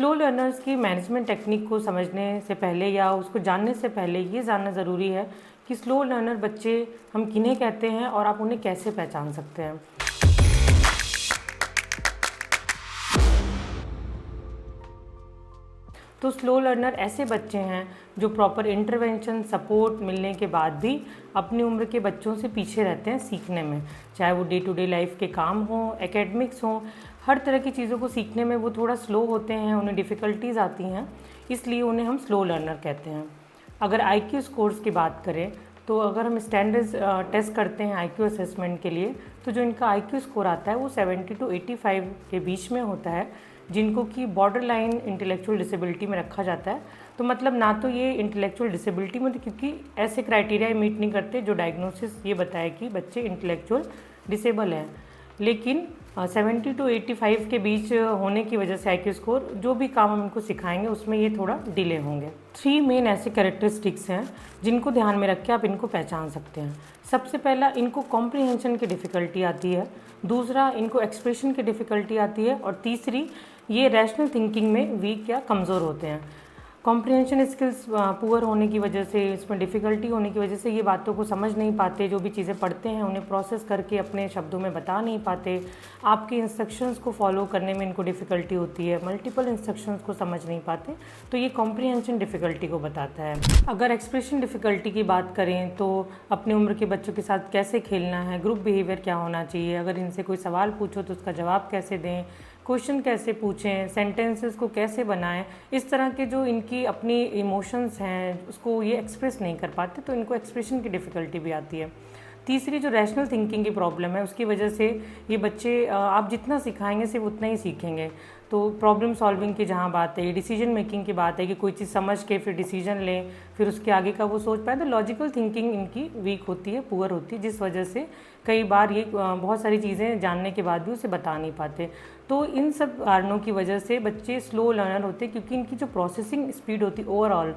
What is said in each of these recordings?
Slow learners की management technique को समझने से पहले या उसको जानने से पहले ये जानना ज़रूरी है कि स्लो लर्नर बच्चे हम किन्हें कहते हैं और आप उन्हें कैसे पहचान सकते हैं। तो स्लो लर्नर ऐसे बच्चे हैं जो प्रॉपर इंटरवेंशन सपोर्ट मिलने के बाद भी अपनी उम्र के बच्चों से पीछे रहते हैं सीखने में, चाहे वो डे टू डे लाइफ के काम हों, एकेडमिक्स हों, हर तरह की चीज़ों को सीखने में वो थोड़ा स्लो होते हैं, उन्हें डिफ़िकल्टीज़ आती हैं, इसलिए उन्हें हम स्लो लर्नर कहते हैं। अगर IQ स्कोर्स की बात करें तो अगर हम स्टैंडर्ड्स टेस्ट करते हैं IQ असेसमेंट के लिए, तो जो इनका IQ स्कोर आता है वो 70 to 85 के बीच में होता है, जिनको कि बॉर्डर लाइन इंटेलेक्चुअल डिसेबिलिटी में रखा जाता है। तो मतलब ना तो ये इंटेलेक्चुअल डिसेबिलिटी में, क्योंकि ऐसे क्राइटेरिया मीट नहीं करते जो डायग्नोसिस ये बताए कि बच्चे इंटेलेक्चुअल डिसेबल हैं, लेकिन 70 to 85 के बीच होने की वजह से IQ स्कोर, जो भी काम हम इनको सिखाएंगे उसमें ये थोड़ा डिले होंगे। 3 मेन ऐसे कैरेक्टरिस्टिक्स हैं जिनको ध्यान में रख के आप इनको पहचान सकते हैं। सबसे पहला, इनको कॉम्प्रिहेंशन की डिफ़िकल्टी आती है, दूसरा इनको एक्सप्रेशन की डिफ़िकल्टी आती है, और तीसरी ये रैशनल थिंकिंग में वीक या कमज़ोर होते हैं। कॉम्प्रिहेंशन स्किल्स पुअर होने की वजह से, इसमें डिफ़िकल्टी होने की वजह से ये बातों को समझ नहीं पाते, जो भी चीज़ें पढ़ते हैं उन्हें प्रोसेस करके अपने शब्दों में बता नहीं पाते, आपके इंस्ट्रक्शंस को फॉलो करने में इनको डिफ़िकल्टी होती है, मल्टीपल इंस्ट्रक्शंस को समझ नहीं पाते, तो ये कॉम्प्रिहेंशन डिफ़िकल्टी को बताता है। अगर एक्सप्रेशन डिफ़िकल्टी की बात करें तो अपनी उम्र के बच्चों के साथ कैसे खेलना है, ग्रुप बिहेवियर क्या होना चाहिए, अगर इनसे कोई सवाल पूछो तो उसका जवाब कैसे दें, क्वेश्चन कैसे पूछें, सेंटेंसेस को कैसे बनाएं, इस तरह के जो इनकी अपनी इमोशंस हैं उसको ये एक्सप्रेस नहीं कर पाते, तो इनको एक्सप्रेशन की डिफ़िकल्टी भी आती है। तीसरी जो रैशनल थिंकिंग की प्रॉब्लम है उसकी वजह से ये बच्चे, आप जितना सिखाएंगे सिर्फ उतना ही सीखेंगे। तो प्रॉब्लम सॉल्विंग की जहाँ बात है, डिसीजन मेकिंग की बात है कि कोई चीज़ समझ के फिर डिसीजन लें, फिर उसके आगे का वो सोच पाए, तो लॉजिकल थिंकिंग इनकी वीक होती है, पुअर होती है, जिस वजह से कई बार ये बहुत सारी चीज़ें जानने के बाद भी उसे बता नहीं पाते। तो इन सब कारणों की वजह से बच्चे स्लो लर्नर होते हैं, क्योंकि इनकी जो प्रोसेसिंग स्पीड होती है ओवरऑल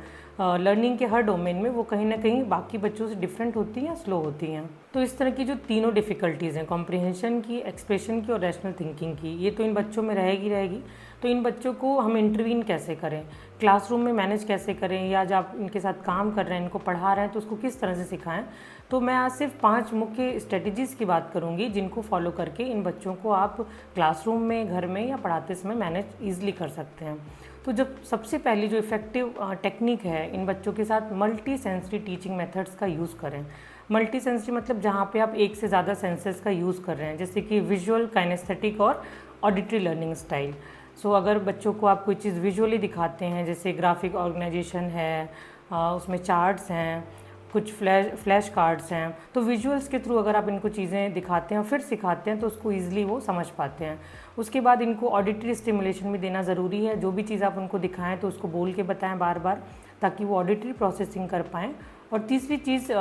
लर्निंग के हर डोमेन में, वो कहीं ना कहीं बाकी बच्चों से डिफरेंट होती हैं या स्लो होती हैं। तो इस तरह की जो तीनों डिफ़िकल्टीज़ हैं, कॉम्प्रिहेंशन की, एक्सप्रेशन की और रैशनल थिंकिंग की, ये तो इन बच्चों में रहेगी। तो इन बच्चों को हम इंटरवीन कैसे करें, क्लासरूम में मैनेज कैसे करें, या जब आप इनके साथ काम कर रहे हैं, इनको पढ़ा रहे हैं, तो उसको किस तरह से सिखाएं। तो मैं आज सिर्फ 5 मुख्य स्ट्रेटजीज़ की बात करूंगी जिनको फॉलो करके इन बच्चों को आप क्लासरूम में, घर में या पढ़ाते समय मैनेज ईजिली कर सकते हैं। तो जब सबसे पहली जो इफ़ेक्टिव टेक्निक है, इन बच्चों के साथ मल्टी सेंसरी टीचिंग मेथड्स का यूज़ करें। मल्टी सेंसरी मतलब जहाँ पे आप एक से ज़्यादा सेंसेस का यूज़ कर रहे हैं, जैसे कि विजुअल, काइनेस्थेटिक और ऑडिटरी लर्निंग स्टाइल। सो अगर बच्चों को आप कोई चीज़ विजुअली दिखाते हैं, जैसे ग्राफिक ऑर्गेनाइजेशन है, उसमें चार्ट्स हैं, कुछ फ्लैश कार्ड्स हैं, तो विजुअल्स के थ्रू अगर आप इनको चीज़ें दिखाते हैं और फिर सिखाते हैं तो उसको ईजिली वो समझ पाते हैं। उसके बाद इनको ऑडिटरी स्टिमुलेशन भी देना ज़रूरी है, जो भी चीज़ आप उनको दिखाएं तो उसको बोल के बताएं बार बार, ताकि वो ऑडिटरी प्रोसेसिंग कर पाएँ। और तीसरी चीज़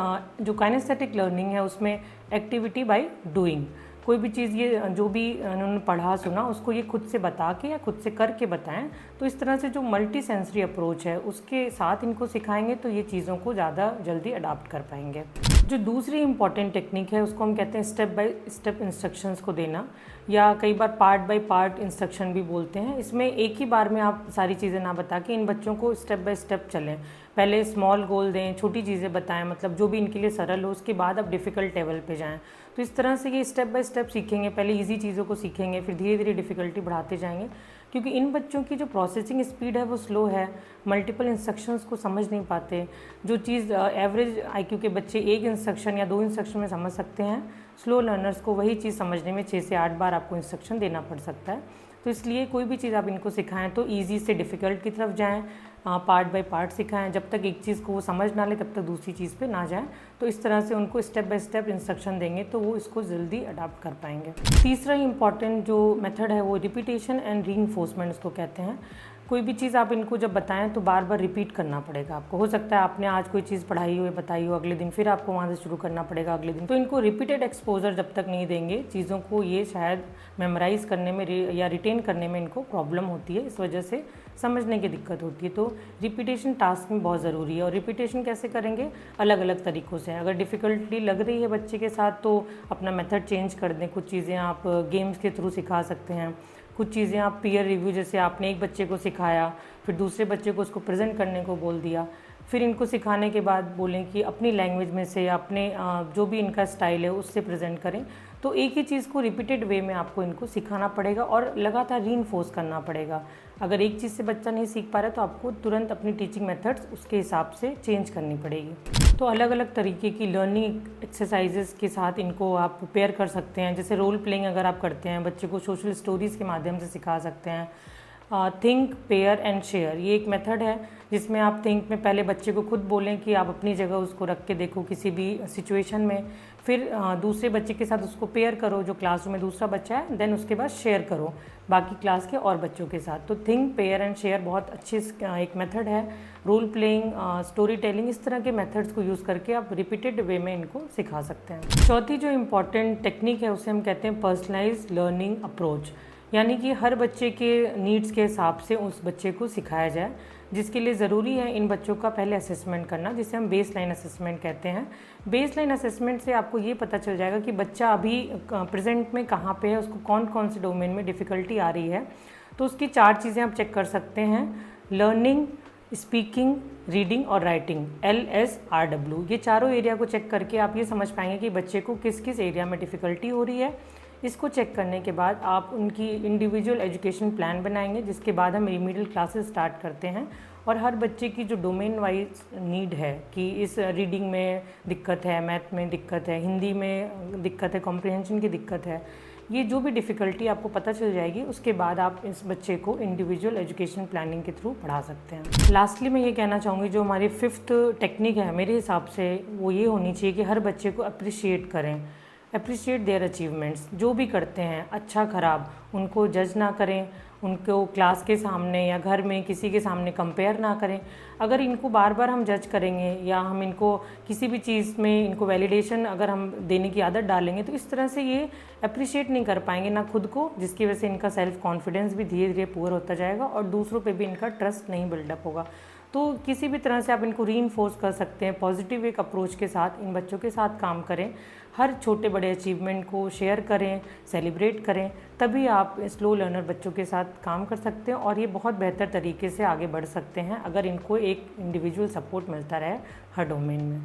जो काइनेस्थेटिक लर्निंग है, उसमें एक्टिविटी बाय डूइंग, कोई भी चीज़ ये जो भी उन्होंने पढ़ा सुना उसको ये खुद से बता के या खुद से करके बताएं। तो इस तरह से जो मल्टी सेंसरी अप्रोच है उसके साथ इनको सिखाएंगे तो ये चीज़ों को ज़्यादा जल्दी अडॉप्ट कर पाएंगे। जो दूसरी इंपॉर्टेंट टेक्निक है उसको हम कहते हैं स्टेप बाय स्टेप इंस्ट्रक्शंस को देना, या कई बार पार्ट बाय पार्ट इंस्ट्रक्शन भी बोलते हैं। इसमें एक ही बार में आप सारी चीज़ें ना बता के इन बच्चों को स्टेप बाय स्टेप चलें, पहले स्मॉल गोल दें, छोटी चीज़ें बताएं, मतलब जो भी इनके लिए सरल हो, उसके बाद आप डिफ़िकल्ट लेवल पे जाएं। तो इस तरह से ये स्टेप बाय स्टेप सीखेंगे, पहले इजी चीज़ों को सीखेंगे, फिर धीरे धीरे डिफ़िकल्टी बढ़ाते जाएंगे, क्योंकि इन बच्चों की जो प्रोसेसिंग स्पीड है वो स्लो है, मल्टीपल इंस्ट्रक्शंस को समझ नहीं पाते। जो चीज़ एवरेज IQ के बच्चे एक इंस्ट्रक्शन या 2 इंस्ट्रक्शन में समझ सकते हैं, स्लो लर्नर्स को वही चीज़ समझने में 6 से 8 बार आपको इंस्ट्रक्शन देना पड़ सकता है। तो इसलिए कोई भी चीज़ आप इनको सिखाएं तो ईजी से डिफ़िकल्ट की तरफ जाएं, पार्ट बाय पार्ट सिखाएं, जब तक एक चीज़ को वो समझ ना ले तब तक दूसरी चीज़ पे ना जाएं। तो इस तरह से उनको स्टेप बाय स्टेप इंस्ट्रक्शन देंगे तो वो इसको जल्दी अडॉप्ट कर पाएंगे। तीसरा इंपॉर्टेंट जो मेथड है वो रिपीटेशन एंड रीइंफोर्समेंट इसको कहते हैं। कोई भी चीज़ आप इनको जब बताएं तो बार बार रिपीट करना पड़ेगा आपको। हो सकता है आपने आज कोई चीज़ पढ़ाई हो, बताई हो, अगले दिन फिर आपको वहाँ से शुरू करना पड़ेगा अगले दिन। तो इनको रिपीटेड एक्सपोजर जब तक नहीं देंगे चीज़ों को, ये शायद मेमोराइज़ करने में या रिटेन करने में इनको प्रॉब्लम होती है, इस वजह से समझने की दिक्कत होती है। तो रिपीटेशन टास्क में बहुत ज़रूरी है। और रिपीटेशन कैसे करेंगे? अलग अलग तरीक़ों से। अगर डिफ़िकल्टी लग रही है बच्चे के साथ तो अपना मेथड चेंज कर दें, कुछ चीज़ें आप गेम्स के थ्रू सिखा सकते हैं, कुछ चीज़ें आप पीयर रिव्यू, जैसे आपने एक बच्चे को सिखाया, फिर दूसरे बच्चे को उसको प्रेजेंट करने को बोल दिया, फिर इनको सिखाने के बाद बोलें कि अपनी लैंग्वेज में से या अपने जो भी इनका स्टाइल है उससे प्रेजेंट करें। तो एक ही चीज़ को रिपीटेड वे में आपको इनको सिखाना पड़ेगा और लगातार रीइंफोर्स करना पड़ेगा। अगर एक चीज़ से बच्चा नहीं सीख पा रहा है तो आपको तुरंत अपनी टीचिंग मेथड्स उसके हिसाब से चेंज करनी पड़ेगी। तो अलग अलग तरीके की लर्निंग एक्सरसाइजेस के साथ इनको आप प्रिपेयर कर सकते हैं। जैसे रोल प्लेइंग अगर आप करते हैं, बच्चे को सोशल स्टोरीज़ के माध्यम से सिखा सकते हैं। थिंक, पेयर एंड शेयर, ये एक मेथड है जिसमें आप थिंक में पहले बच्चे को खुद बोलें कि आप अपनी जगह उसको रख के देखो किसी भी सिचुएशन में, फिर दूसरे बच्चे के साथ उसको पेयर करो जो क्लासरूम में दूसरा बच्चा है, देन उसके बाद शेयर करो बाकी क्लास के और बच्चों के साथ। तो थिंक, पेयर एंड शेयर बहुत अच्छी एक मेथड है। रोल प्लेइंग, स्टोरी टेलिंग, इस तरह के मेथड्स को यूज़ करके आप रिपीटेड वे में इनको सिखा सकते हैं। चौथी जो इम्पॉर्टेंट टेक्निक है उसे हम कहते हैं पर्सनलाइज्ड लर्निंग अप्रोच, यानी कि हर बच्चे के नीड्स के हिसाब से उस बच्चे को सिखाया जाए, जिसके लिए ज़रूरी है इन बच्चों का पहले असेसमेंट करना, जिसे हम बेस लाइन असेसमेंट कहते हैं। बेस लाइन असेसमेंट से आपको ये पता चल जाएगा कि बच्चा अभी प्रेजेंट में कहाँ पे है, उसको कौन कौन से डोमेन में डिफ़िकल्टी आ रही है। तो उसकी 4 चीज़ें आप चेक कर सकते हैं: लर्निंग, स्पीकिंग, रीडिंग और राइटिंग, LSRW। ये चारों एरिया को चेक करके आप ये समझ पाएंगे कि बच्चे को किस किस एरिया में डिफ़िकल्टी हो रही है। इसको चेक करने के बाद आप उनकी इंडिविजुअल एजुकेशन प्लान बनाएंगे, जिसके बाद हम रिमीडियल क्लासेस स्टार्ट करते हैं और हर बच्चे की जो डोमेन वाइज नीड है कि इस रीडिंग में दिक्कत है, मैथ में दिक्कत है, हिंदी में दिक्कत है, कॉम्प्रिहेंशन की दिक्कत है, ये जो भी डिफ़िकल्टी आपको पता चल जाएगी, उसके बाद आप इस बच्चे को इंडिविजुअल एजुकेशन प्लानिंग के थ्रू पढ़ा सकते हैं। लास्टली मैं ये कहना चाहूँगी, जो हमारी 5th टेक्निक है मेरे हिसाब से वो ये होनी चाहिए कि हर बच्चे को अप्रिशिएट करें, अप्रिशिएट देयर अचीवमेंट्स। जो भी करते हैं अच्छा ख़राब उनको जज ना करें, उनको क्लास के सामने या घर में किसी के सामने कंपेयर ना करें। अगर इनको बार बार हम जज करेंगे या हम इनको किसी भी चीज़ में इनको वैलिडेशन अगर हम देने की आदत डालेंगे, तो इस तरह से ये अप्रिशिएट नहीं कर पाएंगे ना खुद को, जिसकी वजह से इनका सेल्फ कॉन्फिडेंस भी धीरे धीरे पुअर होता जाएगा और दूसरों पे भी इनका ट्रस्ट नहीं बिल्डअप होगा। तो किसी भी तरह से आप इनको रीइंफोर्स कर सकते हैं, पॉजिटिव एक अप्रोच के साथ इन बच्चों के साथ काम करें, हर छोटे बड़े अचीवमेंट को शेयर करें, सेलिब्रेट करें, तभी आप स्लो लर्नर बच्चों के साथ काम कर सकते हैं और ये बहुत बेहतर तरीके से आगे बढ़ सकते हैं अगर इनको एक इंडिविजुअल सपोर्ट मिलता रहे हर डोमेन में।